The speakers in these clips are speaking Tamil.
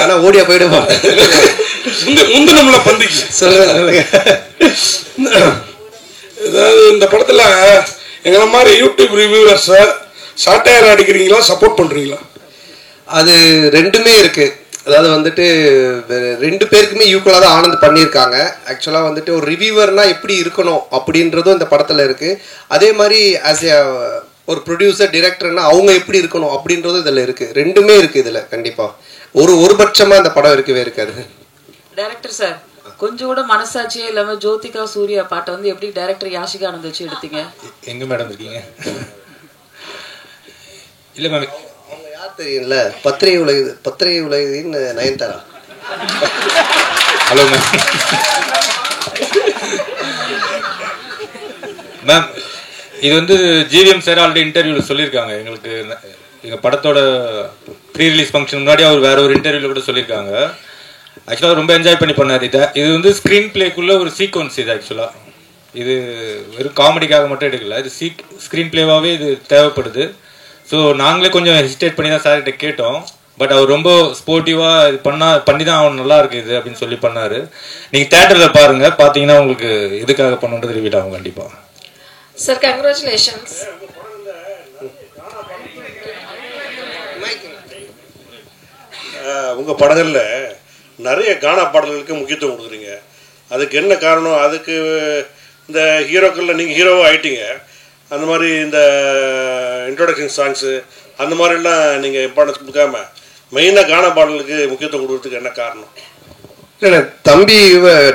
ஆனா ஓடியா போயிடுமா முந்தினம்ல பந்திக்கு சொல்லுங்க. அதாவது இந்த படத்துல எங்களை மாதிரி யூடியூப் ரிவ்யூவர்ஸை சாட்டையர் அடிக்கிறீங்களா, சப்போர்ட் பண்றீங்களா? அது ரெண்டுமே இருக்கு. அதாவது வந்துட்டு ரெண்டு பேருக்குமே ஈக்குவலாக தான் ஆனந்த் பண்ணியிருக்காங்க. ஆக்சுவலாக வந்துட்டு ஒரு ரிவ்யூவர்னா எப்படி இருக்கணும் அப்படின்றதும் இந்த படத்தில் இருக்கு. அதே மாதிரி ஆஸ் ஏ ஒரு ப்ரொடியூசர் டிரெக்டர்னா அவங்க எப்படி இருக்கணும் அப்படின்றதும் இதில் இருக்கு. ரெண்டுமே இருக்கு இதில். கண்டிப்பாக ஒரு பட்சமாக இந்த படம் இருக்கவே இருக்காது. டைரக்டர் சார், கொஞ்சம் கூட மனசாட்சியே இல்லாம ஜோதிகா சூர்யா பாட்டை வந்து எப்படி டைரக்டர் யாஷிகா ஆனந்த் வச்சு எடுத்தீங்க? எங்க மேடம் இருக்கீங்க? இல்ல மேம், அவங்க யார் தெரியும்ல, பத்திரிகை உலகின் நயன்தாரா. Hello ma'am. மேம், இது வந்து ஜிவிஎம் சார் ஆல்ரெடி இன்டர்வியூவில் சொல்லியிருக்காங்க. எங்களுக்கு எங்கள் படத்தோட ப்ரீ ரிலீஸ் ஃபங்க்ஷன் முன்னாடி அவர் வேற ஒரு இன்டர்வியூவில் கூட சொல்லியிருக்காங்க. ஆக்சுவலாக ரொம்ப என்ஜாய் பண்ணி பண்ணார். இது வந்து ஸ்க்ரீன் பிளேக்குள்ள ஒரு சீக்வன்ஸ். இது ஆக்சுவலாக இது வெறும் காமெடிக்காக மட்டும் எடுக்கல, இது ஸ்க்ரீன் பிளேவாகவே இது தேவைப்படுது. ஸோ நாங்களே கொஞ்சம் ஹெசிடேட் பண்ணி தான் சார்கிட்ட கேட்டோம். பட் அவர் ரொம்ப ஸ்போர்ட்டிவாக இது பண்ணி தான் அவன் நல்லா இருக்கு இது அப்படின்னு சொல்லி பண்ணார். நீங்கள் தேட்டரில் பாருங்கள், பார்த்தீங்கன்னா உங்களுக்கு எதுக்காக பண்ணுன்றது ரிவீல் ஆகும் கண்டிப்பாக. Sir congratulations. உங்கள் படங்களில் நிறைய கானா பாடல்களுக்கு முக்கியத்துவம் கொடுக்குறீங்க. அதுக்கு என்ன காரணம்? அதுக்கு இந்த ஹீரோக்களில் நீங்கள் ஹீரோவாக ஆகிட்டீங்க. அந்த மாதிரி இந்த இன்ட்ரோடக்ஷன் சாங்ஸு அந்த மாதிரிலாம் நீங்கள் இம்பார்ட்டன்ஸ் கொடுக்காம மெயினாக கானா பாடலுக்கு முக்கியத்துவம் கொடுக்குறதுக்கு என்ன காரணம்? இல்லை தம்பி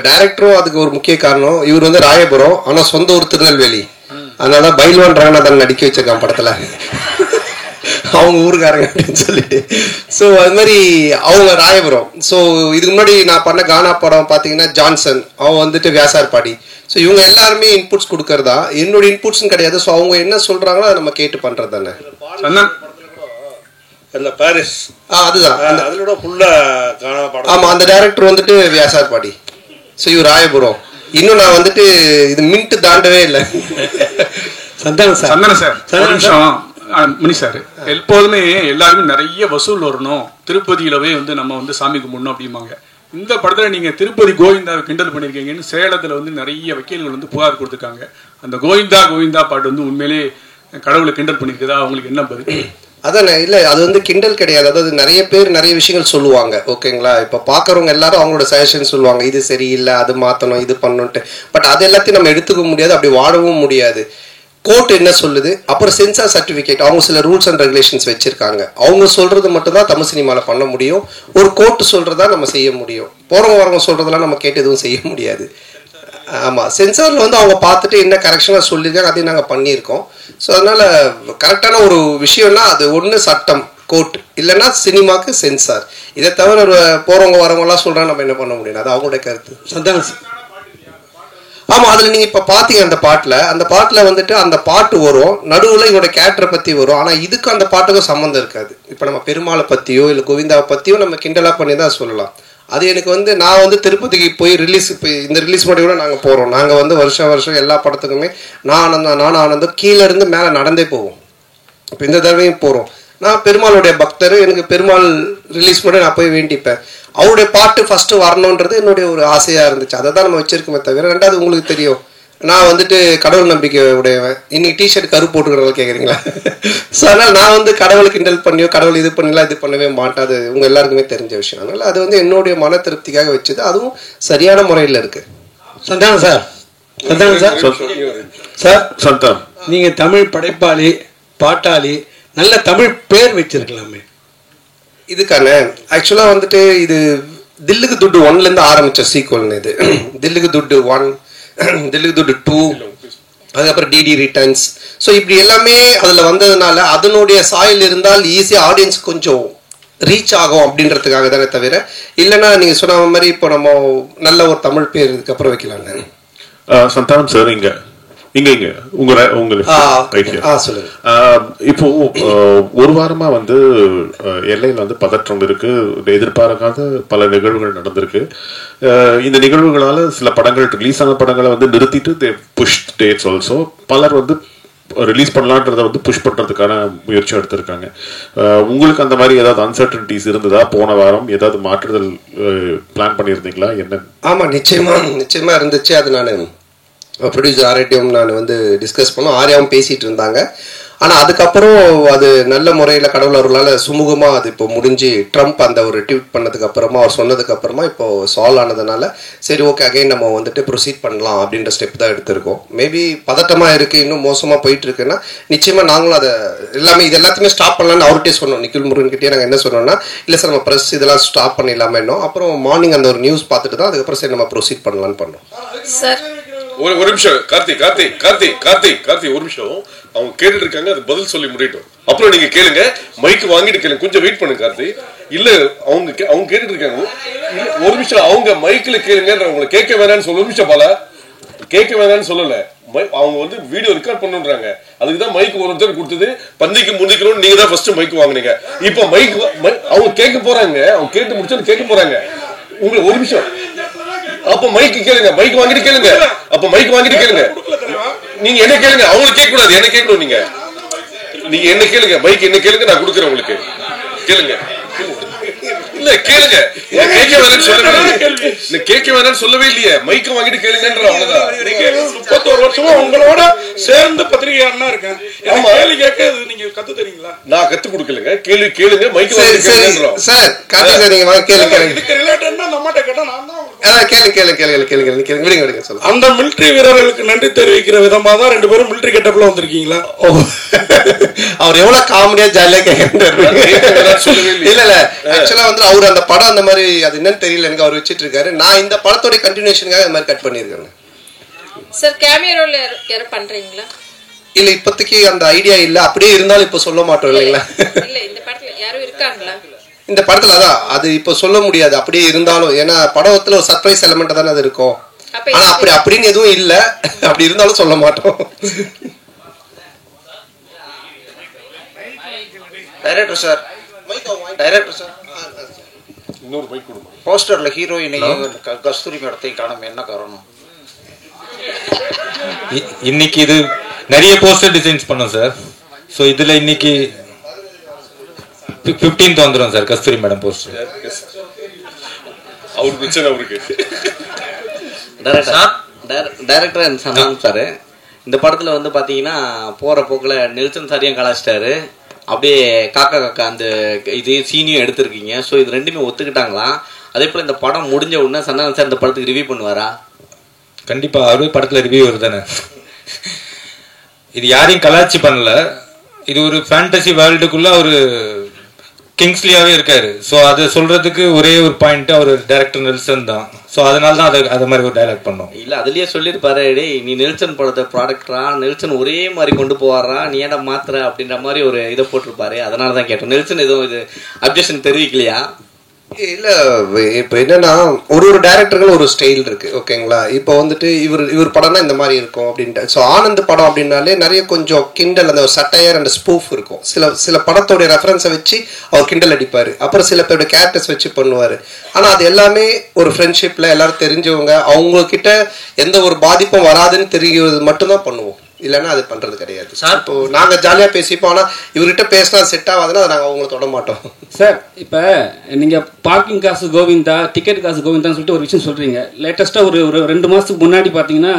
டைரக்டரும் அதுக்கு ஒரு முக்கிய காரணம். இவர் வந்து ராயபுரம், ஆனால் சொந்த ஊர் திருநெல்வேலி. அதனால பைல்வான் ரங்கநாதன் நடிக்க வச்சிருக்கான் படத்தில், அவங்க ஊருக்காரங்க அப்படின்னு சொல்லிட்டு. ஸோ அது மாதிரி அவங்க ராயபுரம். ஸோ இதுக்கு முன்னாடி நான் பண்ண கானா படம் பார்த்தீங்கன்னா ஜான்சன், அவன் வந்துட்டு வியாசார்பாடி. ஸோ இவங்க எல்லாருமே இன்புட்ஸ் கொடுக்கறதா, என்னோட இன்புட்ஸ்னு கிடையாது. ஸோ அவங்க என்ன சொல்றாங்களோ அதை நம்ம கேட்டு பண்றது தானே. பாரிஸ் அதுதான் அதோட ஃபுல்லா கானா படம். ஆமா, அந்த டைரக்டர் வந்துட்டு வியாசார்பாடி. ஸோ இவர் ராயபுரம். இன்னும் நான் வந்துட்டு இது மின்ட்டு தாண்டவே இல்லை. சந்தானம் சார் ஒரு நிமிஷம். மணி சார், எப்போதுமே எல்லாருமே நிறைய வசூல் வரணும், திருப்பதியிலவே வந்து நம்ம வந்து சாமி கும்பிடணும் அப்படிம்பாங்க. இந்த படத்துல நீங்க திருப்பதி கோவிந்தாவை கிண்டல் பண்ணிருக்கீங்கன்னு சேலத்துல வந்து நிறைய வக்கீல்கள் வந்து புகார் கொடுத்துருக்காங்க. அந்த கோவிந்தா கோவிந்தா பாட்டு வந்து உண்மையிலேயே கடவுளை கிண்டல் பண்ணிருக்குதா? அவங்களுக்கு என்ன பதில்? அதானே, இல்லை அது வந்து கிண்டல் கிடையாது. அதாவது நிறைய பேர் நிறைய விஷயங்கள் சொல்லுவாங்க, ஓகேங்களா. இப்போ பார்க்குறவங்க எல்லாரும் அவங்களோட சஜஷன் சொல்லுவாங்க, இது சரியில்லை, அது மாற்றணும், இது பண்ணணுன்ட்டு. பட் அது எல்லாத்தையும் நம்ம எடுத்துக்க முடியாது, அப்படி வாழவும் முடியாது. கோர்ட் என்ன சொல்லுது, அப்புறம் சென்சார் சர்டிஃபிகேட், அவங்க சில ரூல்ஸ் அண்ட் ரெகுலேஷன்ஸ் வச்சிருக்காங்க. அவங்க சொல்றது மட்டும் தான் தமிழ் சினிமாவில் பண்ண முடியும். ஒரு கோர்ட் சொல்றதா நம்ம செய்ய முடியும். போறவங்க வரவங்க சொல்றதெல்லாம் நம்ம கேட்டு எதுவும் செய்ய முடியாது. ஆமாம், சென்சாரில் வந்து அவங்க பார்த்துட்டு என்ன கரெக்ஷனாக சொல்லியிருக்காங்க அதையும் நாங்கள் பண்ணியிருக்கோம். ஸோ அதனால் கரெக்டான ஒரு விஷயம்னா அது ஒன்று சட்டம் கோர்ட், இல்லைன்னா சினிமாவுக்கு சென்சார். இதை தவிர போகிறவங்க வரவங்கலாம் சொல்கிறாங்க, நம்ம என்ன பண்ண முடியும், அது அவங்களுடைய கருத்து. சந்தானம். ஆமாம், அதில் நீங்கள் இப்போ பார்த்தீங்க அந்த பாட்டில் வந்துட்டு அந்த பாட்டு வரும், நடுவில் இவரோட கேரக்டரை பற்றி வரும். ஆனால் இதுக்கு அந்த பாட்டுக்கும் சம்மந்தம் இருக்காது. இப்போ நம்ம பெருமாளை பற்றியோ இல்லை கோவிந்தாவை பற்றியோ நம்ம கிண்டலாக பண்ணி தான் சொல்லலாம். அது எனக்கு வந்து நான் வந்து திருப்பதிக்கு போய் ரிலீஸ், இப்போ இந்த ரிலீஸ் மட்டும் கூட நாங்கள் போகிறோம். நாங்கள் வந்து வருஷம் எல்லா படத்துக்குமே நான் ஆனந்தம் கீழே இருந்து மேலே நடந்தே போவோம். இப்போ இந்த தடவையும் போகிறோம். நான் பெருமாளுடைய பக்தர், எனக்கு பெருமாள் ரிலீஸ் மட்டும் நான் போய் வேண்டிப்பேன். அவருடைய பாட்டு ஃபர்ஸ்ட் வரணுன்றது என்னுடைய ஒரு ஆசையாக இருந்துச்சு. அதை தான் நம்ம வச்சிருக்கோமே தவிர. ரெண்டாவது உங்களுக்கு தெரியும், நான் வந்துட்டு கடவுள் நம்பிக்கை உடையவன். இன்னைக்கு டிஷர்ட் கருப்பு போட்டுக்கிறவங்க கேட்குறீங்களா? ஸோ அதனால் நான் வந்து கடவுளுக்கு கிண்டல் பண்ணியோ கடவுள் இது பண்ணலாம் இது பண்ணவே மாட்டேன். அது உங்கள் எல்லாருக்குமே தெரிஞ்ச விஷயம். அதனால் அது வந்து என்னுடைய மன திருப்திக்காக வச்சது, அதுவும் சரியான முறையில் இருக்கு. சந்தானம் சார், சந்தானம், நீங்கள் தமிழ் படைப்பாளி, பாட்டாளி, நல்ல தமிழ் பேர் வச்சிருக்கலாமே. இதுக்கான ஆக்சுவலாக வந்துட்டு இது தில்லுக்கு துட்டு 1லேருந்து ஆரம்பித்த சீக்வல்னு. இது தில்லுக்கு துட்டு 1, தில்லுக்கு துட்டு 2, அதுக்கப்புறம் டிடி ரிட்டர்ன்ஸ். ஸோ இப்படி எல்லாமே அதில் வந்ததுனால அதனுடைய சாயில் இருந்தால் ஈஸியாக ஆடியன்ஸ் கொஞ்சம் ரீச் ஆகும் அப்படின்றதுக்காக தானே தவிர, இல்லைன்னா நீங்கள் சொன்ன மாதிரி இப்போ நம்ம நல்ல ஒரு தமிழ் பேர் இதுக்கப்புறம் வைக்கலாங்க. சந்தானம் சார், இங்க இப்போ ஒரு வாரமா வந்து எல்லையில வந்து பதற்றம் இருக்கு. எதிர்பாராத பல நிகழ்வுகள் நடந்திருக்கு. இந்த நிகழ்வுகளால சில படங்கள் ரிலீஸ் ஆன படங்களை வந்து நிறுத்திட்டு புஷ் டேட்ஸ் ஆல்சோ. பலர் வந்து ரிலீஸ் பண்ணலான்றதை வந்து புஷ் பண்றதுக்கான முயற்சி எடுத்திருக்காங்க. உங்களுக்கு அந்த மாதிரி ஏதாவது அன்சர்டனிட்டிஸ் இருந்ததா? போன வாரம் ஏதாவது மாற்றுதல் பிளான் பண்ணியிருந்தீங்களா? என்ன? ஆமா, நிச்சயமா இருந்துச்சு. அது நான் ப்ரொடியூசர் ஆர்ஐடியும் நான் வந்து டிஸ்கஸ் பண்ணோம். ஆர்யாவும் பேசிட்டு இருந்தாங்க. ஆனால் அதுக்கப்புறம் அது நல்ல முறையில் கடவுள் அவர்களால் சுமூகமாக அது இப்போ முடிஞ்சு ட்ரம்ப் அந்த ஒரு ட்வீட் பண்ணதுக்கு அப்புறமா அவர் சொன்னதுக்கு அப்புறமா இப்போ சால்வ் ஆனதுனால சரி ஓகே அகைன் நம்ம வந்துட்டு ப்ரொசீட் பண்ணலாம் அப்படின்ற ஸ்டெப் தான் எடுத்திருக்கோம். மேபி பதட்டமாக இருக்குது, இன்னும் மோசமாக போயிட்டு இருக்குன்னா நிச்சயமாக நாங்களும் அதை எல்லாமே இது எல்லாத்தையுமே ஸ்டாப் பண்ணலான்னு அவர்கிட்டே சொன்னோம். நிக்கில் முருகன்கிட்டே நாங்கள் என்ன சொன்னோம்னா இல்லை சார் நம்ம ப்ரெஸ் இதெல்லாம் ஸ்டாப் பண்ணிடலாமே இன்னும். அப்புறம் மார்னிங் அந்த ஒரு நியூஸ் பார்த்துட்டு தான் அதுக்கப்புறம் சரி நம்ம ப்ரொசீட் பண்ணலான்னு பண்ணோம். சார் ஒரு நிமிஷம் கார்த்தி ஒரு நிமிஷம். அவங்க கேட்டுட்டு இருக்காங்க, அது பதில் சொல்லி முடியட்டும். அப்புறம் நீங்க கேளுங்க, மைக் வாங்கிட்டு கேளுங்க. கொஞ்சம் வெயிட் பண்ணுங்க கார்த்தி. இல்ல அவங்க கேட்டுட்டு இருக்காங்க. ஒரு நிமிஷம், அவங்க மைக்ல கேளுங்க. உங்களை கேட்க வேணாம்னு சொல்ல. ஒரு நிமிஷம் பாலா, கேட்க வேணாம்னு சொல்லல. அவங்க வந்து வீடியோ ரெக்கார்ட் பண்ணுன்றாங்க. அதுக்குதான் மைக் ஒருத்தர் கொடுத்தது. பந்திக்கு முந்திக்கணும் நீங்க தான் ஃபர்ஸ்ட் மைக் வாங்குனீங்க. இப்ப மைக் அவங்க கேட்க போறாங்க. அவங்க கேட்டு முடிச்சு கேட்க போறாங்க. உங்களுக்கு ஒரு நிமிஷம். அப்ப மைக் கேளுங்க, மைக் வாங்கிட்டு கேளுங்க. அப்ப மைக் வாங்கிட்டு கேளுங்க. நீங்க என்ன கேளுங்க, அவங்களுக்கு கேட்க கூடாது, என்ன கேட்கணும். நீங்க என்ன கேளுங்க, மைக் என்ன கேளுங்க, நான் கொடுக்குறேன் உங்களுக்கு. கேளுங்க. இல்ல கேளுங்க, கேட்க வேணாம்னு சொல்லவே இல்லையே. மைக்க வாங்கிட்டு கேளுங்கன்ற அவ்வளவுதான். 31 வருஷமா உங்களோட சேர்ந்து பத்திரிகையாளனா இருக்கேன். கேள்வி கேட்க நீங்க கத்து தரீங்களா? நான் கத்து கொடுக்கலங்க. கேள்வி கேளுங்க, மைக்க வாங்கிட்டு கேளுங்கன்றோம். சார் கார்த்தி சார் நீங்க வாங்க கேளுங்க. இதுக்கு ரிலேட்டடா நம்மட்ட கேட்டா நான் தான் விடுங்க சொல்லுங்க. அந்த மிலிட்டரி வீரர்களுக்கு நன்றி தெரிவிக்கிற விதமா தான் 2 பேரும் மிலிட்டரி கெட்டப்ல வந்திருக்கீங்களா? அவர் எவ்வளவு காமெடியா ஜாலியா கேட்கிறாரு. இல்ல ஆக்சுவலா வந்து அவர் அந்த படம் அந்த மாதிரி அது என்னன்னு தெரியல எனக்கு, அவர் வச்சிட்டு இருக்காரு. நான் இந்த படத்தோட கண்டினியூஷனுக்காக இந்த மாதிரி கட் பண்ணிருக்கேன். சார் கேமியோ ரோல் யார பண்றீங்களா? இல்ல இப்போதைக்கு அந்த ஐடியா இல்ல. அப்படியே இருந்தாலும் இப்ப சொல்ல மாட்டோம் இல்லைங்களா? இல்ல இந்த படத்துல யாரும் இருக்காங்களா? இந்த படத்துல அதான் அது இப்ப சொல்ல முடியாது. அப்படியே இருந்தாலும் ஏன்னா படத்துல ஒரு சர்ப்ரைஸ் எலிமெண்ட் தானே அது இருக்கும். ஆனா அப்படின்னு எதுவும் இல்ல. அப்படி இருந்தாலும் சொல்ல மாட்டோம். டைரக்டர் சார் இன்னொரு பைக் கொடுங்க. போஸ்டர்ல ஹீரோயினையும் கஸ்தூரி மேடத்தையும் காணோம், என்ன காரணம்? இன்னைக்கு இது நிறைய போஸ்டர் டிசைன்ஸ் பண்ணோம் சார். ஸோ இதுல இன்னைக்கு 15th வந்துடும் சார் கஸ்தூரி மேடம் போஸ்டர். அவருக்கு பிரச்சனை அவருக்கு. டைரக்டர் அண்ட் சந்தானம் சார் இந்த படத்துல வந்து பாத்தீங்கன்னா போற போக்குல நெல்சன் சாரியும் கலாச்சிட்டாரு. அப்படியே காக்கா அந்த இது சீனியும் எடுத்திருக்கீங்க. ஸோ இது ரெண்டுமே ஒத்துக்கிட்டாங்களா? அதே போல இந்த படம் முடிஞ்ச உடனே சந்தானம் சார் இந்த படத்துக்கு ரிவ்யூ பண்ணுவாரா? கண்டிப்பா அவரே படத்துல ரிவ்யூ வருதானே. இது யாரையும் கலாச்சி பண்ணல. இது ஒரு ஃபேண்டசி வேர்ல்டுக்குள்ள ஒரு கிங்ஸ்லியாவே இருக்காரு. ஸோ அதை சொல்றதுக்கு ஒரே ஒரு பாயிண்ட் அவர் டைரக்டர் நெல்சன் தான். ஸோ அதனால தான் அதை மாதிரி ஒரு டைலாக் பண்ணோம். இல்ல அதுலயே சொல்லியிருப்பாரு, டேய் நீ நெல்சன் படத்தை ப்ராடக்டரா, நெல்சன் ஒரே மாதிரி கொண்டு போவாரா, நீ ஏன்டா மாத்திர அப்படின்ற மாதிரி ஒரு இதை போட்டிருப்பாரு. அதனால தான் கேட்டோம். நெல்சன் எதுவும் இது அப்ஜெக்ஷன் தெரிவிக்கலையா? இல்ல இப்ப என்னன்னா ஒரு டைரக்டர்கள் ஒரு ஸ்டைல் இருக்கு ஓகேங்களா. இப்போ வந்துட்டு இவர் படம்னா இந்த மாதிரி இருக்கும் அப்படின்ட்டு. ஸோ ஆனந்த் படம் அப்படின்னாலே நிறைய கொஞ்சம் கிண்டல் அந்த ஒரு சட்டையர் அண்ட் ஸ்பூஃப் இருக்கும். சில படத்தோடைய ரெஃபரன்ஸை வச்சு அவர் கிண்டல் அடிப்பாரு. அப்புறம் சில பேரோட கேரக்டர்ஸ் வச்சு பண்ணுவாரு. ஆனா அது எல்லாமே ஒரு ஃப்ரெண்ட்ஷிப்ல எல்லாரும் தெரிஞ்சவங்க அவங்க கிட்ட எந்த ஒரு பாதிப்பும் வராதுன்னு தெரிகிறது மட்டும்தான் பண்ணுவோம். இல்லைன்னா அது பண்றது கிடையாது சார். இப்போ நாங்க ஜாலியா பேசிப்போம். ஆனா இவர்கிட்ட பேசினா செட் ஆகாதுன்னா அதை நாங்க அவங்களை தொட மாட்டோம் சார். இப்ப நீங்க பார்க்கிங் காசு கோவிந்தா, டிக்கெட் காசு கோவிந்தான்னு சொல்லிட்டு ஒரு விஷயம் சொல்றீங்க. லேட்டஸ்டா ஒரு 2 மாசத்துக்கு முன்னாடி பாத்தீங்கன்னா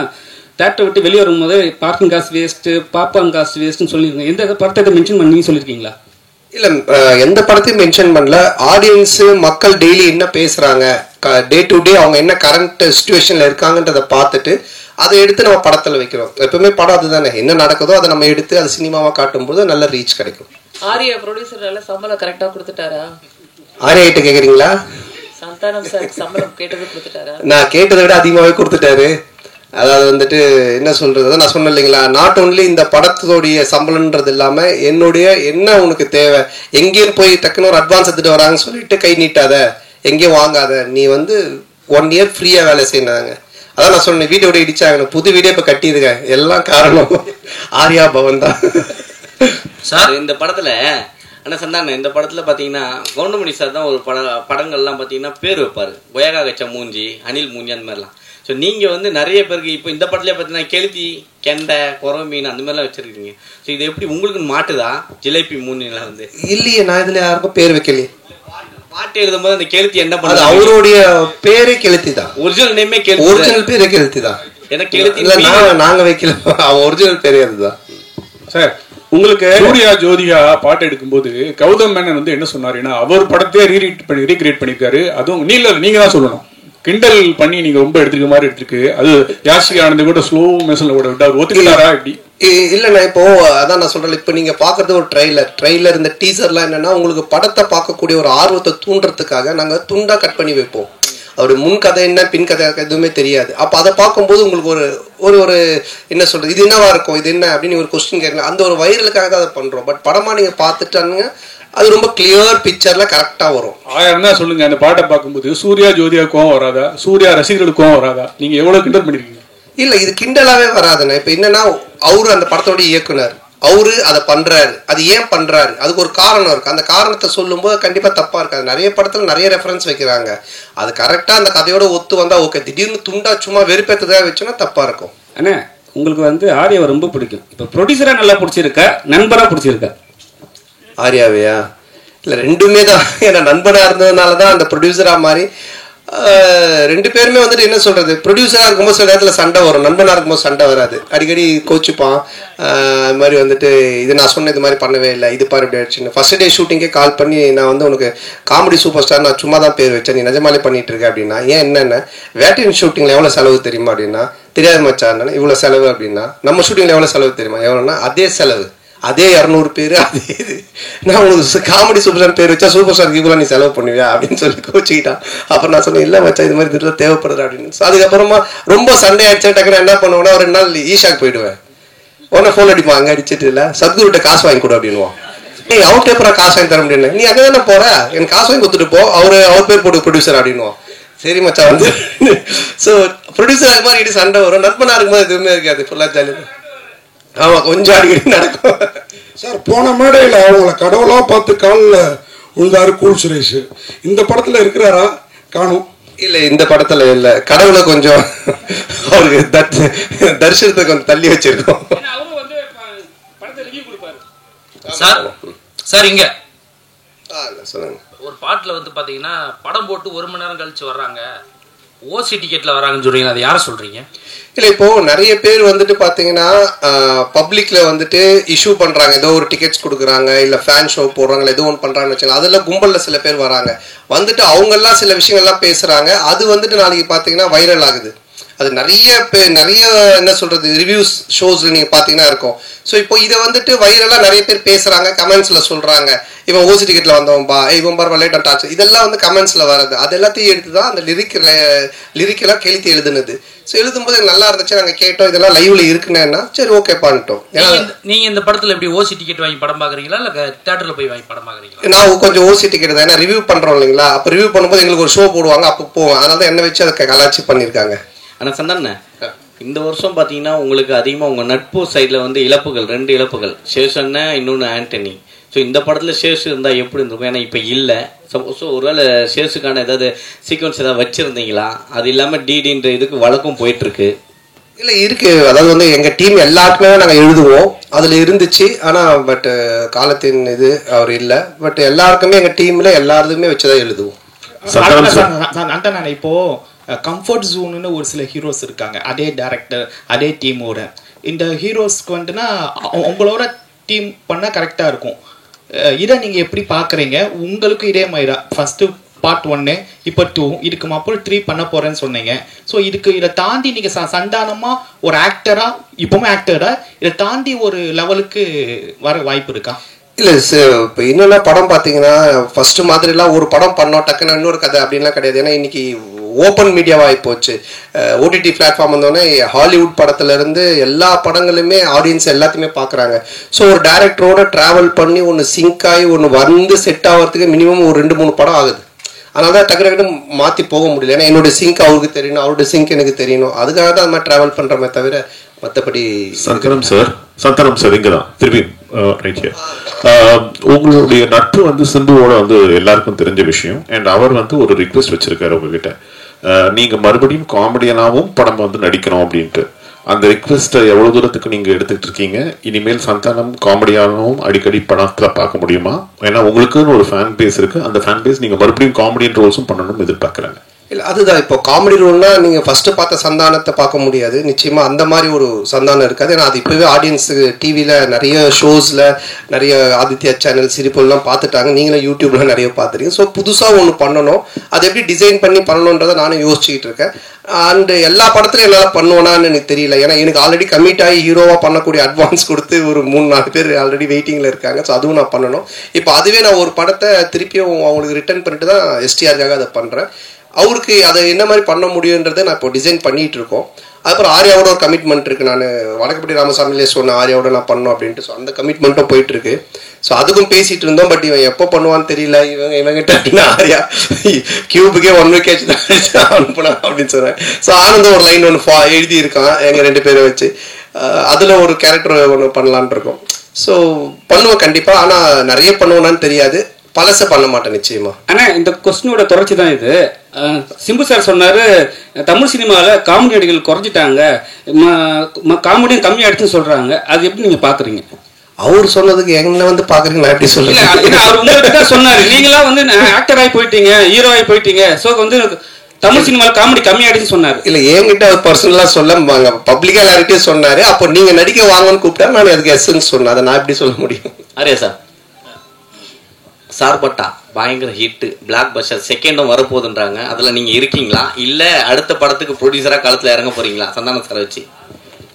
தேட்டரை விட்டு வெளியே வரும்போது பார்க்கிங் காசு வேஸ்ட், பாப்கார்ன் காசு வேஸ்ட்னு சொல்லிருக்கீங்க. எந்த படத்தை மென்ஷன் பண்ணி சொல்லிருக்கீங்களா? இல்ல எந்த படத்தையும் மென்ஷன் பண்ணல. ஆடியன்ஸ் மக்கள் டெய்லி என்ன பேசுறாங்க, டே டு டே அவங்க என்ன கரண்ட் சிச்சுவேஷன்ல இருக்காங்கன்றதை பார்த்துட்டு அதை எடுத்து நம்ம படத்துல வைக்கிறோம். எப்பவுமே படம் அதுதானே, என்ன நடக்குதோ அதை நம்ம எடுத்து அது சினிமாவா காட்டும் போது நல்ல ரீச் கிடைக்கும். ஆரியா ப்ரொடியூசர் சம்பளம் கரெக்டா கொடுத்துட்டாரா? ஆரியா கிட்ட கேக்குறீங்களா? சந்தானம் சார் சம்பளம் கேட்டது கொடுத்துட்டாரா? நான் கேட்டதை விட அதிகமாவே கொடுத்துட்டாரு. அதாவது வந்துட்டு என்ன சொல்றது, நான் சொன்னேன் இல்லைங்களா, நாட் ஓன்லி இந்த படத்தோடைய சம்பளம்ன்றது இல்லாம என்னுடைய என்ன உனக்கு தேவை, எங்கேயும் போய் டக்குன்னு ஒரு அட்வான்ஸ் எடுத்துட்டு வராங்கன்னு சொல்லிட்டு கை நீட்டாத, எங்கேயும் வாங்காத, நீ வந்து 1 year ஃப்ரீயா வேலை செய்யினாங்க. அதான் நான் சொன்னேன், வீட்டோட இடிச்சாங்க, புது வீடே இப்ப கட்டியிருக்கேன். எல்லாம் காரணம் ஆர்யா பவன் தான் சார். இந்த படத்துல ஆனால் சந்தான இந்த படத்தில் பார்த்தீங்கன்னா கவுண்டமணி சார் தான் ஒரு படங்கள்லாம் பார்த்தீங்கன்னா பேர் வைப்பார். கொயகா கச்ச மூஞ்சி, அனில் மூஞ்சி, அந்த மாதிரிலாம். ஸோ நீங்கள் வந்து நிறைய பேருக்கு இப்போ இந்த படத்துலேயே பார்த்தீங்கன்னா கெளுத்தி, கெண்டை, குறவை மீன் அந்த மாதிரிலாம் வச்சுருக்கீங்க. ஸோ இது எப்படி உங்களுக்கு மாட்டுதா ஜிலேபி மூஞ்சிலாம் வந்து? இல்லையே, நான் இதில் யாருக்கும் பேர் வைக்கலையே. பாட்டு எழுதும் போது அந்த கெளுத்தி என்ன பண்ணுது? அவருடைய பேரே கெளுத்தி தான். ஒரிஜினல் நேமே கெளுத்தி. ஒரிஜினல் பேரே கெளுத்தி தான். எனக்கு கெளுத்தி இல்லை, நாங்க வைக்கல, அவன் ஒரிஜினல் பேரே அதுதான். சார் உங்களுக்கு சூர்யா ஜோதிகா பாட்டு எடுக்கும்போது கௌதம் மேனன் வந்து என்ன சொன்னாருன்னா அவர் படத்தையே ரீக்ரியேட் பண்ணிருக்காரு. அதுவும் நீங்க தான் சொல்லணும், கிண்டல் பண்ணி நீங்க ரொம்ப எடுத்துக்க மாதிரி எடுத்துருக்கு. அது யாஷிகா ஆனந்த் கூட ஸ்லோ மெஷன்ல கூட விட்டு அவர் ஒத்துக்கிட்டாரா இப்படி? இல்லைண்ணா, இப்போ அதான் நான் சொல்றேன், இப்போ நீங்க பாக்குறது ஒரு ட்ரெய்லர் இந்த டீசர்லாம் என்னன்னா உங்களுக்கு படத்தை பார்க்கக்கூடிய ஒரு ஆர்வத்தை தூண்டுறதுக்காக நாங்க துண்டா கட் பண்ணி வைப்போம். அவருடைய முன் கதை என்ன பின் கதை எதுவுமே தெரியாது. அப்போ அதை பார்க்கும்போது உங்களுக்கு ஒரு ஒரு என்ன சொல்றது, இது என்னவா இருக்கும், இது என்ன அப்படின்னு ஒரு கொஸ்டின் கேட்கலாம். அந்த ஒரு வைரலுக்காக தான் அதை பண்றோம். பட் படமா நீங்க பார்த்துட்டானுங்க அது ரொம்ப கிளியர் பிக்சர்ல கரெக்டா வரும். 1000 தான் சொல்லுங்க. அந்த பாட்டை பார்க்கும்போது சூர்யா ஜோதியாவுக்கும் வராதா, சூர்யா ரசிகர்களுக்கும் வராதா? நீங்க எவ்வளவு கிண்டல் பண்ணிருக்கீங்க? இல்ல, இது கிண்டலாவே வராதுண்ணா. இப்ப என்னன்னா அவரு அந்த படத்தோட இயக்குனர், அவரு அதை பண்றாரு. அது ஏன் பண்றாரு, அதுக்கு ஒரு காரணம் இருக்கு. அந்த காரணத்தை சொல்லும் போது கண்டிப்பா தப்பா இருக்காது. நிறைய படத்துல நிறைய ரெஃபரன்ஸ் வைக்கிறாங்க. அது கரெக்டா அந்த கதையோட ஒத்து வந்தா ஓகே. திடீர்னு துண்டா சும்மா வெறுப்பேற்றதாக வச்சோன்னா தப்பா இருக்கும். அண்ணா உங்களுக்கு வந்து ஆர்யாவை ரொம்ப பிடிக்கும். இப்ப ப்ரொடியூசரா நல்லா பிடிச்சிருக்கா, நண்பரா பிடிச்சிருக்கா? ஆர்யாவையா? இல்லை, ரெண்டுமே தான். ஏன்னா நண்பனா இருந்ததுனால தான் அந்த ப்ரொடியூசரா மாதிரி. ரெண்டு பேருமே வந்துட்டு என்ன சொல்றது, ப்ரொடியூசரா இருக்கும்போது சில நேரத்தில் சண்டை வரும், நண்பனா இருக்கும்போது சண்டை வராது. அடிக்கடி கோச்சுப்பான். அது மாதிரி வந்துட்டு இது நான் சொன்ன இது மாதிரி பண்ணவே இல்லை, இது பாரு இப்படி ஆயிடுச்சுன்னு. ஃபர்ஸ்ட் டே ஷூட்டிங்கே கால் பண்ணி நான் வந்து உனக்கு காமெடி சூப்பர் ஸ்டார் நான் சும்மா தான் பேர் வச்சேன், நீ நிஜமாலே பண்ணிட்டு இருக்க அப்படின்னா. ஏன் என்னென்ன வேட்டையின் ஷூட்டிங்ல எவ்வளோ செலவு தெரியுமா அப்படின்னா, தெரியாது மச்சான் இவ்வளோ செலவு அப்படின்னா. நம்ம ஷூட்டிங்ல எவ்வளோ செலவு தெரியுமா, எவ்வளோன்னா அதே செலவு, அதே 200 பேர், அதே இது. நான் உங்களுக்கு காமெடி சூப்பர் ஸ்டார் பேர் வச்சா சூப்பர் ஸ்டாருக்கு இவ்வளோ நீ செலவு பண்ணுவியா அப்படின்னு சொல்லி கோச்சிக்கிட்டான். அப்புறம் நான் சொன்னேன், இல்லை மச்சா இது மாதிரி இதெல்லாம் தேவைப்படுது அப்படின்னு. அதுக்கப்புறமா ரொம்ப சண்டே ஆயிடுச்சு. டக்குன்னு என்ன பண்ணுவேன்னா ஒரு 2 நாள் ஈஷாக்கு போயிடுவேன். உடனே ஃபோன் அடிப்பான், அங்கே அடிச்சுட்டு இல்லை சத்குருட்ட காசு வாங்கி கொடு அப்படின்வான். நீ அவர்கிட்ட அப்புறம் காசு வாங்கி தர முடியும், நீ அங்கே தானே போற, எனக்கு காசு வாங்கி கொடுத்துட்டு போ, அவர் பேர் போட்டு ப்ரொடியூசர் அப்படின்வான். சரி மச்சா வந்து ஸோ ப்ரொடியூசர் அது மாதிரி இடி சண்டை வரும். நண்பனா இருக்கும்போது எதுவுமே இருக்காது, ஃபுல்லாக ஜாலியாக. ஆமா, கொஞ்சம் அடிக்கடி நடக்கும். சார் போன மேடையில் அவங்கள கடவுளா பார்த்து காலில் உழுதாரு கூல் சுரேஷ். இந்த படத்துல இருக்கிறாரா? காணும். இல்ல, இந்த படத்துல இல்ல. கடவுளை கொஞ்சம் அவருக்கு தரிசனத்தை கொஞ்சம் தள்ளி வச்சிருக்கோம். சார் இங்க சொல்லுங்க. ஒரு பாட்டுல வந்து பாத்தீங்கன்னா படம் போட்டு 1 மணி நேரம் கழிச்சு வர்றாங்க, ஓசி டிக்கெட்ல வராங்கன்னு சொல்றீங்க, அது யார சொல்றீங்க? இல்லை, இப்போ நிறைய பேர் வந்துட்டு பார்த்தீங்கன்னா பப்ளிக்ல வந்துட்டு இஷ்யூ பண்ணுறாங்க, ஏதோ ஒரு டிக்கெட்ஸ் கொடுக்குறாங்க, இல்லை ஃபேன் ஷோ போடுறாங்க, ஏதோ ஒன்று பண்ணுறாங்கன்னு வச்சுக்கலாம். அதில் கும்பலில் சில பேர் வராங்க, வந்துட்டு அவங்கெல்லாம் சில விஷயங்கள்லாம் பேசுகிறாங்க. அது வந்துட்டு நாளைக்கு பார்த்தீங்கன்னா வைரல் ஆகுது. அது நிறைய என்ன சொல்கிறது ரிவ்யூஸ் ஷோஸ் நீங்கள் பார்த்தீங்கன்னா இருக்கும். ஸோ இப்போ இதை வந்துட்டு வைரலாக நிறைய பேர் பேசுகிறாங்க, கமெண்ட்ஸில் சொல்கிறாங்க, இவன் ஓசி டிக்கெட்டில் வந்தவன்பா, இவன் பார் லேட் அண்ட் டாச், இதெல்லாம் வந்து கமெண்ட்ஸில் வர்றது. அது எல்லாத்தையும் எடுத்து தான் அந்த லிரிக்கெல்லாம் கெளுத்தி எழுதுனது. ஸோ எழுதும்போது நல்லா இருந்துச்சு, நாங்கள் கேட்டோம், இதெல்லாம் லைவ்ல இருக்குன்னா சரி ஓகே பண்ணிட்டோம். நீங்க இந்த படத்துல எப்படி ஓசி டிக்கெட் வாங்கி படம் பாக்குறீங்களா இல்ல தியேட்டர்ல போய் வாங்கி படம் பாக்குறீங்களா? நான் கொஞ்சம் ஓசி டிக்கெட் தான், ஏன்னா ரிவ்யூ பண்றோம் இல்லைங்களா. அப்போ ரிவ்யூ பண்ணும்போது எங்களுக்கு ஒரு ஷோ போடுவாங்க, அப்போ போவோம். அதனால தான் என்ன வச்சு அதை கலாச்சி பண்ணியிருக்காங்க. ஆனால் சந்தான இந்த வருஷம் பார்த்தீங்கன்னா உங்களுக்கு அதிகமாக உங்கள் நட்பு சைடில் வந்து இழப்புகள், 2 இழப்புகள், சேஷன்னா இன்னொன்று ஆண்டனி. ஸோ இந்த படத்தில் சேஷு இருந்தால் எப்படி இருந்திருக்கும்? ஏன்னா இப்போ இல்லை. ஸோ ஒருவேளை சேஷுக்கான ஏதாவது சீக்வன்ஸ் ஏதாவது வச்சுருந்தீங்களா? அது இல்லாமல் டிடின்ற இதுக்கு வழக்கம் போயிட்டுருக்கு. இல்லை இருக்கு, அதாவது வந்து எங்கள் டீம் எல்லாருக்குமே நாங்கள் எழுதுவோம், அதில் இருந்துச்சு. ஆனால் பட் காலத்தின் இது அவர் இல்லை. பட் எல்லாருக்குமே எங்கள் டீமில் எல்லாருமே வச்சு தான் எழுதுவோம். இப்போ கம்ஃபர்ட் ஜோனுன்னு ஒரு சில ஹீரோஸ் இருக்காங்க, அதே டைரக்டர் அதே டீமோட. இந்த ஹீரோஸ்க்கு வந்துட்டுனா உங்களோட டீம் பண்ணால் கரெக்டாக இருக்கும். இதை நீங்கள் எப்படி பார்க்குறீங்க? உங்களுக்கு இதே மாதிரி ஃபஸ்ட்டு பார்ட் 1, இப்போ 2, இதுக்கு அப்புறம் 3 பண்ண போகிறேன்னு சொன்னீங்க. ஸோ இதை தாண்டி நீங்கள் சந்தானமாக ஒரு ஆக்டராக, இப்போவுமே ஆக்டராக இதை தாண்டி ஒரு லெவலுக்கு வர வாய்ப்பு இருக்கா? இல்லை இப்போ என்னென்ன படம் பார்த்தீங்கன்னா ஃபர்ஸ்ட் மாதிரிலாம் ஒரு படம் பண்ணோம் டக்குன்னு இன்னொரு கதை அப்படின்லாம் கிடையாது. ஏன்னா இன்னைக்கு ஓப்பன் மீடியாவாகி போச்சு. ஓடிடி பிளாட்ஃபார்ம் வந்தோடனே ஹாலிவுட் படத்துலேருந்து எல்லா படங்களுமே ஆடியன்ஸ் எல்லாத்தையுமே பார்க்குறாங்க. ஸோ ஒரு டைரக்டரோட ட்ராவல் பண்ணி ஒன்று சிங்க் ஆகி ஒன்று வந்து செட் ஆகிறதுக்கு மினிமம் ஒரு 2-3 படம் ஆகுது. அதனால தான் டக்கு மாற்றி போக முடியல. ஏன்னா என்னோட சிங்க் அவருக்கு தெரியணும், அவரோட சிங்க் எனக்கு தெரியணும். அதுக்காக தான் அது மாதிரி ட்ராவல் பண்ணுறமே தவிர மற்றபடி சந்தானம் சார் இங்கே தான் திருப்பி ரைட் ஹியர். உங்களுடைய நட்பு வந்து சிம்புவோட வந்து எல்லாருக்கும் தெரிஞ்ச விஷயம். அண்ட் அவர் வந்து ஒரு ரிக்வெஸ்ட் வச்சிருக்காரு உங்ககிட்ட, நீங்க மறுபடியும் காமெடியனாவும் படம் வந்து நடிக்கணும் அப்படின்ட்டு. அந்த ரிக்வெஸ்ட்டை எவ்வளவு தூரத்துக்கு நீங்க எடுத்துக்கிட்டு இருக்கீங்க? இனிமேல் சந்தானம் காமெடியானவும் அடிக்கடி படத்துல பார்க்க முடியுமா? ஏன்னா உங்களுக்குன்னு ஒரு ஃபேன் பேஸ் இருக்கு, அந்த ஃபேன் பேஸ் நீங்க மறுபடியும் காமெடியன் ரோல்ஸும் பண்ணணும்னு எதிர்பார்க்கறாங்க. இல்லை அதுதான், இப்போ காமெடி ரோல்னா நீங்கள் ஃபஸ்ட்டு பார்த்த சந்தானத்தை பார்க்க முடியாது நிச்சயமாக. அந்த மாதிரி ஒரு சந்தானம் இருக்காது. ஏன்னா அது இப்போவே ஆடியன்ஸு டிவியில் நிறைய ஷோஸில் நிறைய ஆதித்யா சேனல் சிரிப்பெல்லாம் பார்த்துட்டாங்க, நீங்களும் யூடியூப்ல நிறைய பார்த்துருக்கீங்க. ஸோ புதுசாக ஒன்று பண்ணணும், அதை எப்படி டிசைன் பண்ணி பண்ணணுன்றதை நானும் யோசிச்சுக்கிட்டு இருக்கேன். அண்டு எல்லா படத்துலையும் என்னால் பண்ணுவேனான்னு எனக்கு தெரியல. ஏன்னா எனக்கு ஆல்ரெடி கமிட் ஆகி ஹீரோவாக பண்ணக்கூடிய அட்வான்ஸ் கொடுத்து ஒரு 3-4 பேர் ஆல்ரெடி வெயிட்டிங்கில் இருக்காங்க. ஸோ அதுவும் நான் பண்ணணும். இப்போ அதுவே நான் ஒரு படத்தை திருப்பியும் அவங்களுக்கு ரிட்டர்ன் பண்ணிட்டு தான் எஸ்டிஆருக்காக அதை பண்ணுறேன். அவருக்கு அதை என்ன மாதிரி பண்ண முடியுன்றதை நான் இப்போ டிசைன் பண்ணிட்டு இருக்கோம். அதுக்கப்புறம் ஆர்யாவோட ஒரு கமிட்மெண்ட் இருக்குது. நான் வடக்குப்பட்டி ராமசாமிலே சொன்னேன் ஆர்யாவோட நான் பண்ணணும் அப்படின்ட்டு. ஸோ அந்த கமிட்மெண்ட்டும் போயிட்டு இருக்கு. ஸோ அதுக்கும் பேசிட்டு இருந்தோம். பட் இவன் எப்போ பண்ணுவான்னு தெரியல. இவங்கிட்ட அப்படின்னா ஆர்யா கியூபுக்கே 1 விக்கெட் தான் அனுப்புனா அப்படின்னு சொன்னேன். ஸோ ஆனந்தம் ஒரு லைன் ஒன்று எழுதி இருக்கான் எங்கள் 2 பேரை வச்சு. அதில் ஒரு கேரக்டர் ஒன்று பண்ணலான் இருக்கோம். ஸோ பண்ணுவேன் கண்டிப்பாக. ஆனால் நிறைய பண்ணுவேனான்னு தெரியாது, பழச பண்ண மாட்டேன் நிச்சயமா. ஆனா இந்த கொஸ்டினோட தொடர்ச்சி தான் இது. சிம்பு சார் சொன்னாரு தமிழ் சினிமாவில் காமெடி நடிகர்கள் குறைஞ்சிட்டாங்க, காமெடியும் கம்மியாயிடுச்சுன்னு சொல்றாங்க. அது எப்படி நீங்க பாக்குறீங்க? அவர் சொன்னதுக்கு என்ன வந்து பாக்குறீங்களா எப்படி சொல்லுங்க? அவர் உங்களுக்கு தான் சொன்னாரு, நீங்களா வந்து ஆக்டர் ஆகி போயிட்டீங்க, ஹீரோ ஆகி போயிட்டீங்க, ஸோ வந்து தமிழ் சினிமாவில் காமெடி கம்மியாயிடுச்சுன்னு சொன்னாரு. இல்ல என்கிட்ட அவர் பர்சனலா சொல்ல பப்ளிக்கா எல்லார்கிட்டயும் சொன்னாரு. அப்போ நீங்க நடிக்க வாங்கன்னு கூப்பிட்டா நான் அதுக்கு எஸ்ன்னு சொன்னேன். அதை நான் எப்படி சொல்ல முடியும்? அரே சார் சார்பட்டா பயங்கர ஹிட், பிளாக் பஸ்டர், செகண்டும் வரப்போகுதுன்றாங்க. அதுல நீங்க இருக்கீங்களா இல்ல அடுத்த படத்துக்கு ப்ரொடியூசரா களத்துல இறங்க போறீங்களா சந்தானம் சார் வச்சு?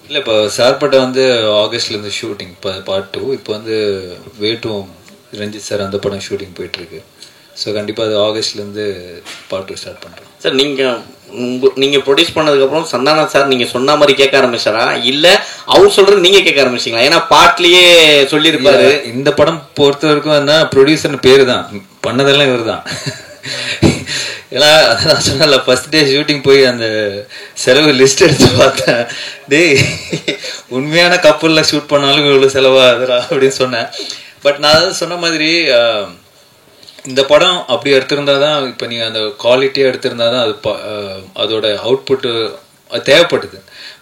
இல்லை, இப்போ சார்பட்டா வந்து ஆகஸ்ட்லேருந்து ஷூட்டிங் பார்ட் 2. இப்போ வந்து வேட்டும் ரஞ்சித் சார் அந்த படம் ஷூட்டிங் போயிட்டுருக்கு. ஸோ கண்டிப்பாக அது ஆகஸ்ட்லேருந்து பார்ட் 2 ஸ்டார்ட் பண்ணுறோம். சார் நீங்கள் ப்ரொடியூஸ் பண்ணதுக்கப்புறம் சந்தானம் சார் நீங்கள் சொன்ன மாதிரி கேட்க ஆரம்பிச்சாரா இல்லை அவர் சொல்கிறது நீங்கள் கேட்க ஆரம்பிச்சிங்களா? ஏன்னா பாட்லேயே சொல்லியிருப்பாரு. இந்த படம் பொறுத்த வரைக்கும் என்ன, ப்ரொடியூசர்னு பேர் தான், பண்ணதெல்லாம் இவர் தான். ஏன்னா நான் சொன்னல ஃபர்ஸ்ட் டே ஷூட்டிங் போய் அந்த செலவு லிஸ்ட் எடுத்து பார்த்தேன். டேய் உண்மையான கப்பலில் ஷூட் பண்ணாலும் இவ்வளோ செலவாகுதுடா அப்படின்னு சொன்னேன். பட் நான் சொன்ன மாதிரி இந்த படம் அப்படி எடுத்திருந்தா தான், இப்போ நீங்கள் அந்த குவாலிட்டியாக எடுத்திருந்தா தான் அது அதோட அவுட்புட்டு தேவைப்பட்டுது.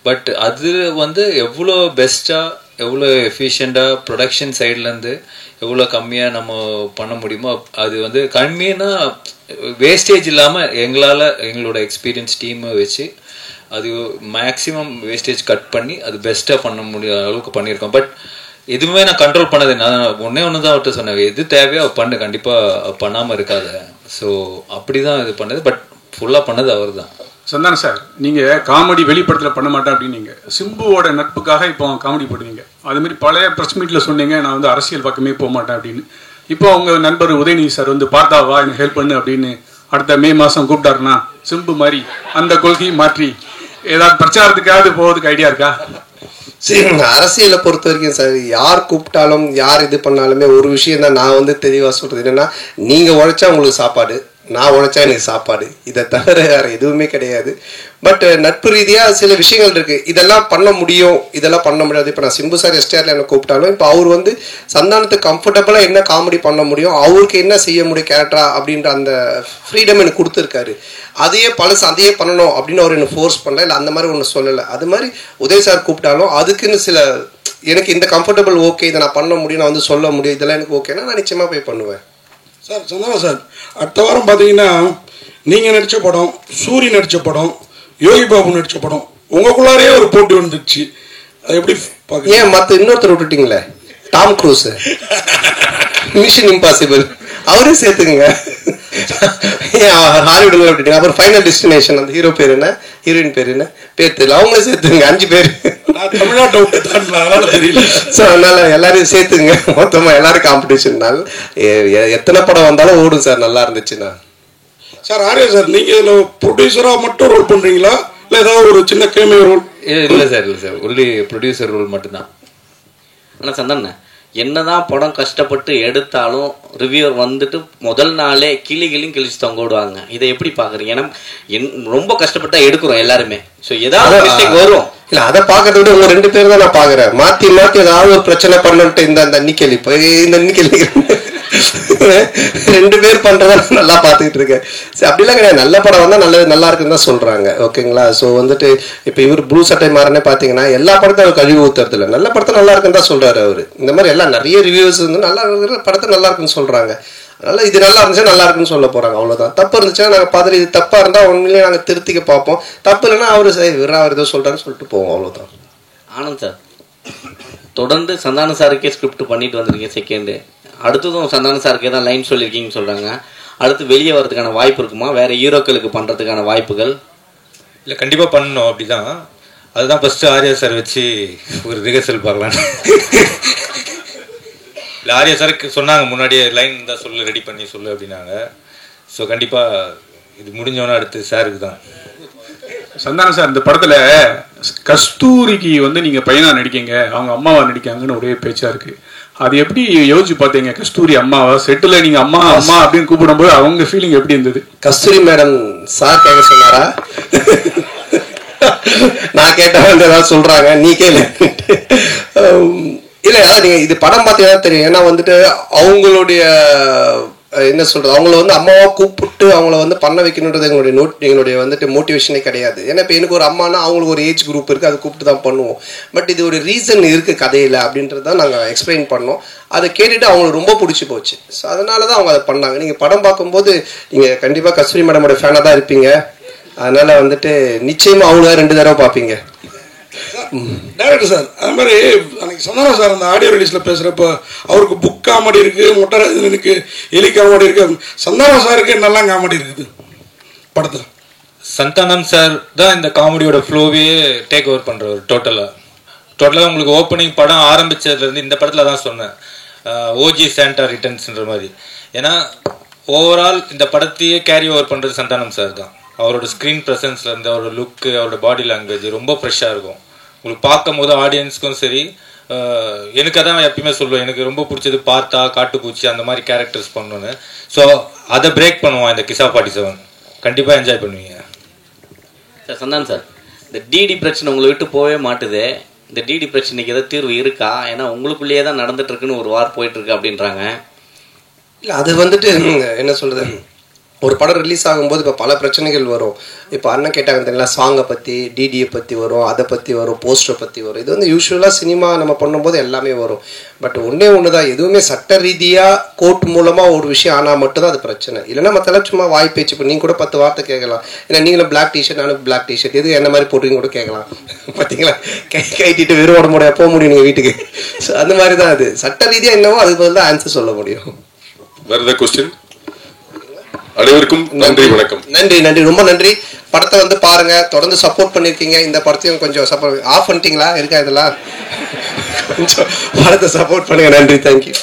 பட் அது வந்து எவ்வளோ பெஸ்ட்டாக எவ்வளோ எஃபிஷியண்ட்டாக ப்ரொடக்ஷன் சைட்லேருந்து எவ்வளோ கம்மியாக நம்ம பண்ண முடியுமோ அது வந்து கம்மியான வேஸ்டேஜ் இல்லாமல் எங்களால் எங்களோட எக்ஸ்பீரியன்ஸ் டீமை வச்சு அது மேக்ஸிமம் வேஸ்டேஜ் கட் பண்ணி அது பெஸ்ட்டாக பண்ண முடிய அளவுக்கு பண்ணியிருக்கோம். பட் எதுவுமே நான் கண்ட்ரோல் பண்ணது, நான் ஒன்று தான் அவர்கிட்ட சொன்னேன், எது தேவையோ பண்ணு, கண்டிப்பாக பண்ணாமல் இருக்காது. ஸோ அப்படி தான் இது பண்ணது. பட் ஃபுல்லாக பண்ணது அவர் தான். சந்தானம் சார், நீங்கள் காமெடி வெளிப்படத்தில் பண்ண மாட்டேன் அப்படின்னு சிம்புவோட நட்புக்காக இப்போ காமெடி போடுவீங்க. அதுமாரி பழைய ப்ரெஸ் மீட்டில் சொன்னீங்க நான் வந்து அரசியல் பக்கமே போக மாட்டேன் அப்படின்னு. இப்போ உங்கள் நண்பர் உதயநிதி சார் வந்து பார்த்தாவா எனக்கு ஹெல்ப் பண்ணு அப்படின்னு அடுத்த மே மாதம் கூப்பிட்டாருன்னா சிம்பு மாதிரி அந்த கொள்கையை மாற்றி ஏதாவது பிரச்சாரத்துக்காவது போகிறதுக்கு ஐடியா இருக்கா? சரி, அரசியலை பொறுத்த வரைக்கும் சார் யார் கூப்பிட்டாலும் யார் இது பண்ணாலுமே ஒரு விஷயம் தான் நான் வந்து தெளிவாக சொல்கிறது என்னென்னா, நீங்கள் உழைச்சா உங்களுக்கு சாப்பாடு, நான் உழைச்சா எனக்கு சாப்பாடு, இதை தவிர வேறு எதுவுமே கிடையாது. பட் நட்பு ரீதியாக சில விஷயங்கள் இருக்குது, இதெல்லாம் பண்ண முடியும் இதெல்லாம் பண்ண முடியாது. இப்போ நான் சிம்பு சார் எஸ்டிஆரில் என்ன கூப்பிட்டாலும் இப்போ அவர் வந்து சந்தானத்துக்கு கம்ஃபர்டபுளாக என்ன காமெடி பண்ண முடியும், அவருக்கு என்ன செய்ய முடியும் கேரக்டரா அப்படின்ற அந்த ஃப்ரீடம் எனக்கு கொடுத்துருக்காரு. அதையே பழசு அதையே பண்ணணும் அப்படின்னு அவர் என்ன ஃபோர்ஸ் பண்ணல, இல்லை அந்த மாதிரி ஒன்று சொல்லலை. அது மாதிரி உதய் சார் கூப்பிட்டாலும் அதுக்குன்னு சில எனக்கு இந்த கம்ஃபர்டபுள் ஓகே இதை நான் பண்ண முடியும், நான் வந்து சொல்ல முடியும், இதெல்லாம் எனக்கு ஓகேன்னா நான் நிச்சயமாக போய் பண்ணுவேன். சார் சந்தானம் சார், அடுத்த வாரம் பார்த்தீங்கன்னா நீங்கள் நடித்த படம், சூரி நடித்த படம், யோகி பாபு நடித்த படம், உங்களுக்குள்ளாரே ஒரு போட்டி வந்துடுச்சு. அது எப்படி பார்க்க? ஏன் மற்ற இன்னொருத்தர் விட்டுட்டீங்களே, டாம் க்ரூஸ், மிஷன் இம்பாசிபிள் அவரே சேர்த்துக்குங்க. ஹாலிவுட்ல விட்டுட்டீங்க. அப்புறம் ஃபைனல் டெஸ்டினேஷன் அந்த ஹீரோ பேர் என்ன, ஹீரோயின் பேர் என்ன, பேர் தெரியல, அவங்களே சேர்த்துங்க. 5 பேர் தமிழ்நாட்டை விட்டு அதனால தெரியல. ஸோ அதனால எல்லாரையும் சேர்த்துங்க, மொத்தமாக எல்லாரும் காம்படிஷன்னால எத்தனை படம் வந்தாலும் ஓடும் சார், நல்லா இருந்துச்சுன்னா. சார் ஆர்யா சார், நீங்கள் இதில் ப்ரொடியூசராக மட்டும் ரோல் பண்ணுறீங்களா இல்லை ஏதாவது ஒரு சின்ன கேமியோ ரோல்? இல்லை சார் ஒன்லி ப்ரொடியூசர் ரோல் மட்டும்தான். ஆனால் சந்தானே என்னதான் படம் கஷ்டப்பட்டு எடுத்தாலும் ரிவ்யூவர் வந்துட்டு முதல் நாளே கிளிகளையும் கிழிச்சு தொங்க விடுவாங்க. இதை எப்படி பாக்குறீங்க? ஏன்னா ரொம்ப கஷ்டப்பட்டா எடுக்கிறோம் எல்லாருமே. ஸோ ஏதாவது மிஸ்டேக் வரும். இல்லை அதை பார்க்கறத விட உங்க 2 பேர் தான் நான் பார்க்குறேன். மாற்றி மாற்றி ஏதாவது ஒரு பிரச்சனை பண்ணிட்டு இந்த அன்னிக்கேள்வி இப்போ இந்த அன்னிக்கேள்வி 2 பேர் பண்றத நல்லா பார்த்துக்கிட்டு இருக்கேன். சரி அப்படிலாம் கிடையாது. நல்ல படம் வந்தால் நல்லா இருக்குன்னு தான் சொல்றாங்க. ஓகேங்களா? ஸோ வந்துட்டு இப்போ இவர் ப்ளூ சட்டை மாறனே பார்த்தீங்கன்னா எல்லா படத்தையும் அவர் கழிவு ஊத்துறது இல்லை. நல்ல படத்தை நல்லா இருக்குன்னு தான் சொல்றாரு அவர். இந்த மாதிரி எல்லாம் நிறைய ரிவ்யூஸ் வந்து நல்லா இருக்கிற படத்தை நல்லா இருக்குன்னு சொல்றாங்க. அதனால இது நல்லா இருந்துச்சுன்னா நல்லா இருக்குன்னு சொல்ல போறாங்க. அவ்வளவுதான். தப்பு இருந்துச்சுன்னா நாங்கள் பார்த்துட்டு இது தப்பா இருந்தா உண்மையிலேயே நாங்கள் திருத்திக்க பார்ப்போம். தப்பு இல்லைன்னா அவரு அவர் ஏதோ சொல்றாருன்னு சொல்லிட்டு போவோம். அவ்வளவுதான். ஆனந்த் சார், தொடர்ந்து சந்தான சாருக்கே ஸ்கிரிப்ட் பண்ணிட்டு வந்திருக்கீங்க. செகண்டு அடுத்ததும் சந்தான சாருக்கே தான் லைன் சொல்லியிருக்கீங்கன்னு சொல்றாங்க. அடுத்து வெளியே வரதுக்கான வாய்ப்பு இருக்குமா? வேற ஹீரோக்களுக்கு பண்றதுக்கான வாய்ப்புகள்? இல்லை, கண்டிப்பாக பண்ணணும். அப்படிதான். அதுதான் ஃபர்ஸ்ட் ஆர்யா சார் வச்சு ஒரு ரிஹர்சல் பார்க்கலாம். இல்லை, ஆர்யா சாருக்கு சொன்னாங்க முன்னாடியே லைன் தான் சொல்லு, ரெடி பண்ணி சொல்லு அப்படின்னாங்க. ஸோ கண்டிப்பாக இது முடிஞ்சோன்னா அடுத்து சாருக்கு தான். சந்தானம் சார், இந்த படத்துல கஸ்தூரிக்கு வந்து நீங்க பையனா நடிக்கீங்க, அவங்க அம்மாவா நடிக்காங்கன்னு ஒரே பேச்சா இருக்கு. அது எப்படி யோசிச்சு பார்த்தீங்க? கஸ்தூரி அம்மாவா செட்டில் நீங்க அம்மா அம்மா அப்படின்னு கூப்பிடும்போது அவங்க ஃபீலிங் எப்படி இருந்தது? கஸ்தூரி மேடம் சார் கேட்க சொன்னாரா? நான் கேட்டவன் ஏதாவது சொல்றாங்க, நீ கேளு. இல்ல, நீங்க இது படம் பார்த்தீங்கன்னா தெரியும். ஏன்னா வந்துட்டு அவங்களுடைய என்ன சொல்றது, அவங்கள வந்து அம்மாவா கூப்பிட்டு அவங்கள வந்து பண்ண வைக்கணுன்றது எங்களுடைய வந்துட்டு மோட்டிவேஷனே கிடையாது. ஏன்னா இப்போ எனக்கு ஒரு அம்மானா அவங்களுக்கு ஒரு ஏஜ் குரூப் இருக்கு, அதை கூப்பிட்டு தான் பண்ணுவோம். பட் இது ஒரு ரீசன் இருக்கு கதையில அப்படின்றது தான் நாங்கள் எக்ஸ்பிளைன் பண்ணோம். அதை கேட்டுட்டு அவங்களுக்கு ரொம்ப பிடிச்சி போச்சு. ஸோ அதனால தான் அவங்க அதை பண்ணாங்க. நீங்க படம் பார்க்கும்போது நீங்க கண்டிப்பா கஸ்தூரி மேடமோட ஃபேனாக தான் இருப்பீங்க. அதனால வந்துட்டு நிச்சயமா அவங்க 2 தடவை பார்ப்பீங்க. டைரக்டர் சார், அது மாதிரி அன்னைக்கு சந்தானம் சார் அந்த ஆடியோ ரிலீஸ்ல பேசுறப்ப அவருக்கு புக் காமெடி இருக்கு, மொட்டராஜனுக்கு எலி காமெடி இருக்கு, சந்தானம் சாருக்கு நல்லா காமெடி இருக்குது படத்துல. சந்தானம் சார் தான் இந்த காமெடியோட ஃப்ளோவே டேக் ஓவர் பண்றவர். டோட்டலாக உங்களுக்கு ஓப்பனிங் படம் ஆரம்பிச்சதுலேருந்து இந்த படத்தில் தான் சொன்னேன், ஓஜி சாண்டா ரிட்டர்ன்ஸ்ன்ற மாதிரி. ஏன்னா ஓவரால் இந்த படத்தையே கேரி ஓவர் பண்ணுறது சந்தானம் சார் தான். அவரோட ஸ்க்ரீன் ப்ரெசன்ஸ்லேருந்து அவரோட லுக்கு, அவரோட பாடி லாங்குவேஜ் ரொம்ப ஃப்ரெஷ்ஷாக இருக்கும். உங்களுக்கு பார்க்கும் போது ஆடியன்ஸ்க்கும் சரி, எனக்கு அதான் எப்பயுமே சொல்லுவேன், எனக்கு ரொம்ப பிடிச்சது பார்த்தா காட்டுப்பூச்சி அந்த மாதிரி கேரக்டர்ஸ் பண்ணணுன்னு. ஸோ அதை பிரேக் பண்ணுவோம் இந்த கிசா 47. கண்டிப்பாக என்ஜாய் பண்ணுவீங்க சார். சந்தானம் சார், இந்த டிடி பிரச்சனை உங்களை விட்டு போகவே மாட்டுது. இந்த டிடி பிரச்சனைக்கு ஏதாவது தீர்வு இருக்கா? ஏன்னா உங்களுக்குள்ளேயே தான் நடந்துட்டு இருக்குன்னு ஒரு வார் போயிட்டு இருக்கு அப்படின்றாங்க. இல்லை, அது வந்துட்டு என்ன சொல்றது, ஒரு படம் ரிலீஸ் ஆகும்போது இப்போ பல பிரச்சனைகள் வரும். இப்போ அண்ணன் கேட்டாங்க தெரியல, சாங்கை பற்றி, டிடியை பற்றி வரும், அதை பற்றி வரும், போஸ்டரை பற்றி வரும். இது வந்து யூஸ்வலாக சினிமா நம்ம பண்ணும்போது எல்லாமே வரும். பட் ஒன்று தான், எதுவுமே சட்ட ரீதியாக கோர்ட் மூலமாக ஒரு விஷயம் ஆனால் மட்டும்தான் அது பிரச்சனை. இல்லைன்னா மற்றெல்லாம் சும்மா வாய் பேச்சு. இப்போ நீங்கள் கூட 10 வார்த்தை கேட்கலாம். ஏன்னா நீங்களும் பிளாக் டிஷர்ட், நானும் பிளாக் டிஷர்ட், எது என்ன மாதிரி போட்டுருங்க கூட கேட்கலாம். பார்த்தீங்களா, கைட்டிட்டு வெறும் ஓட முடியாது, போக முடியும் நீங்கள் வீட்டுக்கு. ஸோ அந்த மாதிரி தான் அது சட்ட ரீதியாக என்னவோ அதுக்கு பதில் தான் ஆன்சர் சொல்ல முடியும். வேற ஏதாவது கொஸ்டின்? அனைவருக்கும் நன்றி, வணக்கம். நன்றி, ரொம்ப நன்றி. படத்தை வந்து பாருங்க, தொடர்ந்து சப்போர்ட் பண்ணிருக்கீங்க. இந்த படத்தையும் கொஞ்சம் சப்போர்ட் ஆஃப் பண்ணிட்டீங்களா இருக்கா, இதெல்லாம் கொஞ்சம் படத்தை சப்போர்ட் பண்ணுங்க. நன்றி, தேங்க்யூ.